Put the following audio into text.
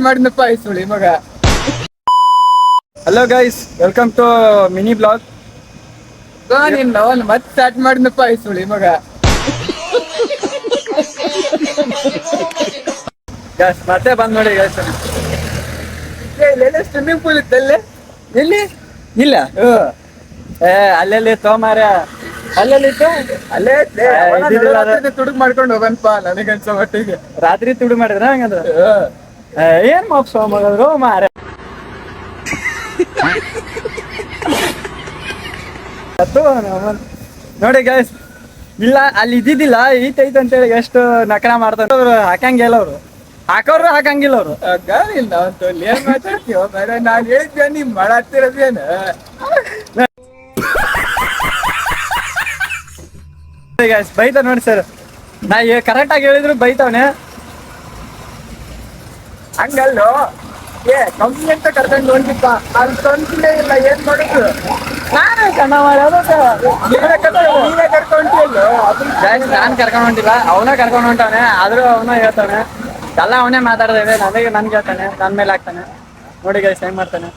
ಮಾಡಿದ್ನಪ್ಪ ಈ ಸುಳಿ ಮಗ. Hello guys, welcome to mini blog. ನಿನ್ನ ಅವನ್ ಮತ್ತೆ ಸ್ಟಾರ್ಟ್ ಮಾಡಿದ್ನಪ್ಪ ಈ ಸುಳಿ ಮಗ. ಗೈಸ್ ಮತ್ತೆ ಬಂದ್ ನೋಡಿ ಗೈಸ್. ಇಲ್ಲೆಲ್ಲ ಸ್ವಿಮ್ಮಿಂಗ್ ಪೂಲ್ ಇತ್ತಲ್ಲೇ. ಎಲ್ಲಿ ಇಲ್ಲ ಅಲ್ಲೆಲ್ಲಿ ತೋಮಾರ ಅಲ್ಲೆಲ್ಲಿ ಇತ್ತು. ಅಲ್ಲೇ ಇದ್ದಿದ್ದಿಲ್ಲ ಅದು. ತುಡುಗ್ ಮಾಡ್ಕೊಂಡು ಹೋಗನ್ಪ ನನಗನ್ಸೋ ಮಟ್ಟಿಗೆ. ರಾತ್ರಿ ತುಡು ಮಾಡಿದ್ರ ಹಂಗಂದ್ರ ಏನ್ ಮಾಪ್ಸ ಮಗದ್ರು ಮಾರ. ನೋಡಿ ಗೈಸ್, ಇಲ್ಲ ಅಲ್ಲಿ ಇದ್ದಿದ್ದಿಲ್ಲ ಈತೈತೆ ಅಂತೇಳಿ ಎಷ್ಟು ನಕರ ಮಾಡ್ತಾರೆ. ಅವ್ರು ಹಾಕಂಗಿಲ್ಲ, ಅವ್ರು ಹಾಕೋರು ಹಾಕಂಗಿಲ್ಲ. ಅವ್ರು ಇಲ್ಲ ಅಂತಲ್ಲಿ ಏನ್ ಮಾತಾಡ್ತೀವ ಬೇರೆ. ನಾನ್ ಹೇಳಿದ್ದೆ ನೀವ್ ಮಾಡತ್ತಿರೋದೇನು. ಗೈಸ್ ಬೈತಾವ ನೋಡಿ ಸರ್. ನಾ ಕರೆಕ್ಟ್ ಆಗಿ ಹೇಳಿದ್ರು ಬೈತಾವನೆ. ಹಂಗಲ್ಲೋ ಕಂಪ್ನಿ ಅಂತ ಕರ್ಕೊಂಡು ಹೋಗಿಪ್ಪ, ಅಲ್ಲಿ ಕಂಪ್ನಿನೇ ಇಲ್ಲ. ಏನ್ ಮಾಡುದು? ನಾನೇ ಕಣ್ಣ ಮಾಡಿ ನೀನೇ ಕರ್ಕೊಂಟಿಲ್ಲ. ನಾನ್ ಕರ್ಕೊಂಡ್ ಹೊಂಟಿಲ್ಲ, ಅವನ ಕರ್ಕೊಂಡ್ ಹೊಂಟಾನೆ. ಆದ್ರೂ ಅವನ ಹೇಳ್ತಾನೆ, ಎಲ್ಲ ಅವನೇ ಮಾತಾಡ್ತೇವೆ. ನನಗೆ ನನ್ಗೆ ಹೇಳ್ತಾನೆ, ನನ್ ಮೇಲೆ ಹಾಕ್ತಾನೆ. ನೋಡಿ ಗೈಸ್ ಹೆಂಗ್ ಮಾಡ್ತಾನೆ.